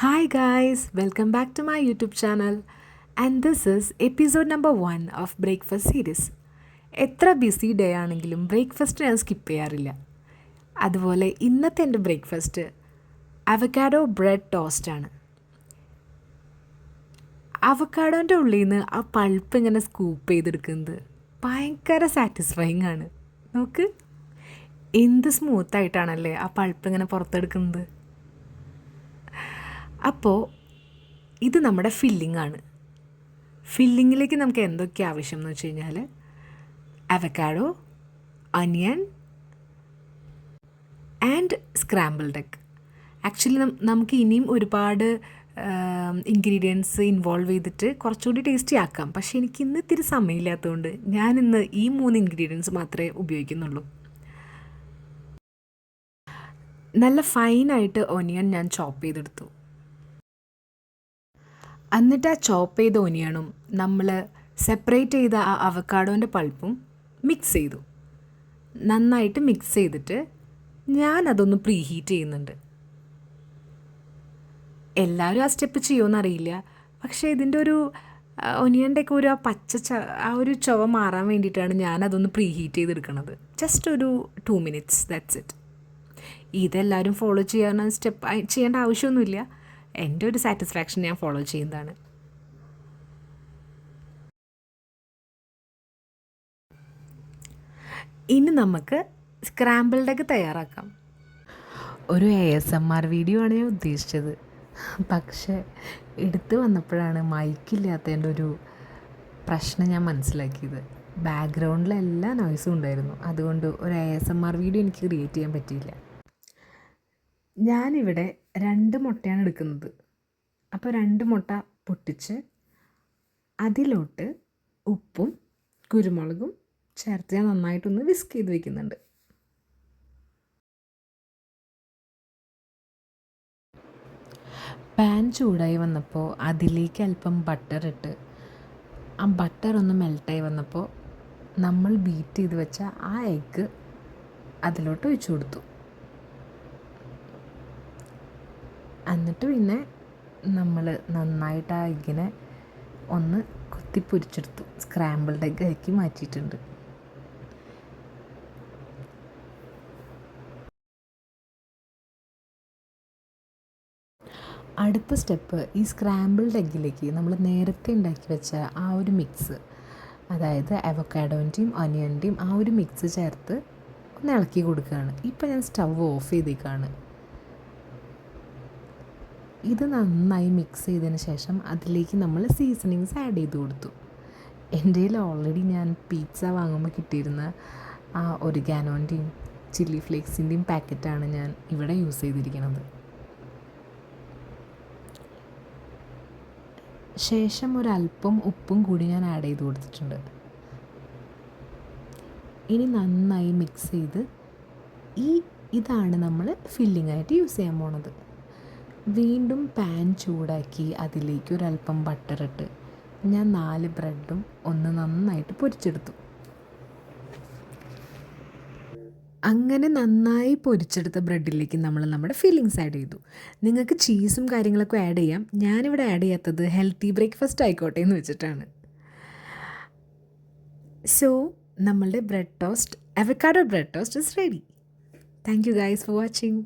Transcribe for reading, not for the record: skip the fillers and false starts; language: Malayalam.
Hi guys, welcome back to my YouTube channel and this is episode number 1 of Breakfast series. എത്ര ബിസി ഡേ ആണെങ്കിലും ബ്രേക്ക്ഫാസ്റ്റ് ഞാൻ സ്കിപ്പ് ചെയ്യാറില്ല. അതുപോലെ ഇന്നത്തെ എൻ്റെ ബ്രേക്ക്ഫാസ്റ്റ് അവക്കാഡോ ബ്രെഡ് ടോസ്റ്റ് ആണ്. അവക്കാഡോൻ്റെ ഉള്ളിൽ നിന്ന് ആ പൾപ്പ് ഇങ്ങനെ സ്കൂപ്പ് ചെയ്തെടുക്കുന്നത് ഭയങ്കര സാറ്റിസ്ഫൈങ് ആണ്. നോക്ക്, എന്ത് സ്മൂത്തായിട്ടാണല്ലേ ആ പൾപ്പ് ഇങ്ങനെ പുറത്തെടുക്കുന്നത്. അപ്പോൾ ഇത് നമ്മുടെ ഫില്ലിംഗ് ആണ്. ഫില്ലിങ്ങിലേക്ക് നമുക്ക് എന്തൊക്കെ ആവശ്യം എന്ന് വെച്ച് കഴിഞ്ഞാൽ അവക്കാഡോ, അനിയൻ ആൻഡ് സ്ക്രാമ്പിൾഡ് എഗ്. ആക്ച്വലി നമുക്ക് ഇനിയും ഒരുപാട് ഇൻഗ്രീഡിയൻസ് ഇൻവോൾവ് ചെയ്തിട്ട് കുറച്ചുകൂടി ടേസ്റ്റി ആക്കാം. പക്ഷേ എനിക്ക് ഇന്ന് ഇത്തിരി സമയമില്ലാത്തതുകൊണ്ട് ഞാനിന്ന് ഈ 3 ഇൻഗ്രീഡിയൻസ് മാത്രമേ ഉപയോഗിക്കുന്നുള്ളൂ. നല്ല ഫൈനായിട്ട് ഒനിയൻ ഞാൻ ചോപ്പ് ചെയ്തെടുത്തു. എന്നിട്ട് ആ ചോപ്പ് ചെയ്ത ഒനിയണും നമ്മൾ സെപ്പറേറ്റ് ചെയ്ത ആ അവക്കാഡോൻ്റെ പൾപ്പും മിക്സ് ചെയ്തു. നന്നായിട്ട് മിക്സ് ചെയ്തിട്ട് ഞാനതൊന്ന് പ്രീ ഹീറ്റ് ചെയ്യുന്നുണ്ട്. എല്ലാവരും ആ സ്റ്റെപ്പ് ചെയ്യുമെന്നറിയില്ല, പക്ഷേ ഇതിൻ്റെ ഒരു ഒനിയൻ്റെയൊക്കെ ഒരു ആ ഒരു ചുവ മാറാൻ വേണ്ടിയിട്ടാണ് ഞാനതൊന്ന് പ്രീ ഹീറ്റ് ചെയ്തെടുക്കുന്നത്. ജസ്റ്റ് ഒരു 2 minutes, ദാറ്റ്സ് ഇറ്റ്. ഇതെല്ലാവരും ഫോളോ ചെയ്യേണ്ട ആവശ്യമൊന്നുമില്ല. എൻ്റെ ഒരു സാറ്റിസ്ഫാക്ഷൻ ഞാൻ ഫോളോ ചെയ്യുന്നതാണ്. ഇനി നമുക്ക് സ്ക്രാമ്പിൾഡ് എഗ് തയ്യാറാക്കാം. ഒരു ASMR വീഡിയോ ആണ് ഞാൻ ഉദ്ദേശിച്ചത്, പക്ഷേ എടുത്തു വന്നപ്പോഴാണ് മൈക്കില്ലാത്തതിൻ്റെ ഒരു പ്രശ്നം ഞാൻ മനസ്സിലാക്കിയത്. ബാക്ക്ഗ്രൗണ്ടിൽ എല്ലാ നോയ്സും ഉണ്ടായിരുന്നു, അതുകൊണ്ട് ഒരു ASMR വീഡിയോ എനിക്ക് ക്രിയേറ്റ് ചെയ്യാൻ പറ്റിയില്ല. ഞാനിവിടെ 2 മുട്ടയാണ് എടുക്കുന്നത്. അപ്പോൾ 2 മുട്ട പൊട്ടിച്ച് അതിലോട്ട് ഉപ്പും കുരുമുളകും ചേർത്ത് ഞാൻ നന്നായിട്ടൊന്ന് വിസ്ക് ചെയ്ത് വയ്ക്കുന്നുണ്ട്. പാൻ ചൂടായി വന്നപ്പോൾ അതിലേക്ക് അല്പം ബട്ടർ ഇട്ട് ആ ബട്ടർ ഒന്ന് മെൽട്ടായി വന്നപ്പോൾ നമ്മൾ ബീറ്റ് ചെയ്ത് വെച്ച ആ എഗ്ഗ് അതിലോട്ട് ഒഴിച്ചു കൊടുത്തു. എന്നിട്ട് പിന്നെ നമ്മൾ നന്നായിട്ട് ആ എഗ്ഗിനെ ഒന്ന് കുത്തിപ്പൊരിച്ചെടുത്തു. സ്ക്രാമ്പിൾഡ് എഗ്ഗ് ആക്കി മാറ്റിയിട്ടുണ്ട്. അടുത്ത സ്റ്റെപ്പ്, ഈ സ്ക്രാമ്പിൾഡ് എഗ്ഗിലേക്ക് നമ്മൾ നേരത്തെ ഉണ്ടാക്കി വെച്ച ആ ഒരു മിക്സ്, അതായത് അവക്കാഡോൻ്റെയും ഒനിയൻ്റെയും ആ ഒരു മിക്സ് ചേർത്ത് ഒന്ന് ഇളക്കി കൊടുക്കുകയാണ്. ഇപ്പോൾ ഞാൻ സ്റ്റവ് ഓഫ് ചെയ്തേക്കാണ്. ഇത് നന്നായി മിക്സ് ചെയ്തതിന് ശേഷം അതിലേക്ക് നമ്മൾ സീസണിങ്സ് ആഡ് ചെയ്ത് കൊടുത്തു. എൻ്റെ കയ്യിൽ ഓൾറെഡി ഞാൻ പിസ്സ വാങ്ങുമ്പോൾ കിട്ടിയിരുന്ന ആ ഒറിഗാനോൻ്റെയും ചില്ലി ഫ്ലേക്സിൻ്റെയും പാക്കറ്റാണ് ഞാൻ ഇവിടെ യൂസ് ചെയ്തിരിക്കുന്നത്. ശേഷം ഒരല്പം ഉപ്പും കൂടി ഞാൻ ആഡ് ചെയ്ത് കൊടുത്തിട്ടുണ്ട്. ഇനി നന്നായി മിക്സ് ചെയ്ത് ഇതാണ് നമ്മൾ ഫില്ലിംഗ് ആയിട്ട് യൂസ് ചെയ്യാൻ പോണത്. വീണ്ടും പാൻ ചൂടാക്കി അതിലേക്ക് ഒരല്പം ബട്ടർ ഇട്ട് ഞാൻ 4 ബ്രെഡും ഒന്ന് നന്നായിട്ട് പൊരിച്ചെടുത്തു. അങ്ങനെ നന്നായി പൊരിച്ചെടുത്ത ബ്രെഡിലേക്ക് നമ്മൾ നമ്മുടെ ഫില്ലിങ്സ് ആഡ് ചെയ്തു. നിങ്ങൾക്ക് ചീസും കാര്യങ്ങളൊക്കെ ആഡ് ചെയ്യാം. ഞാനിവിടെ ആഡ് ചെയ്യാത്തത് ഹെൽത്തി ബ്രേക്ക്ഫാസ്റ്റ് ആയിക്കോട്ടെ എന്ന് വെച്ചിട്ടാണ്. സോ നമ്മളുടെ bread toast, avocado bread toast is ready. Thank you guys for watching.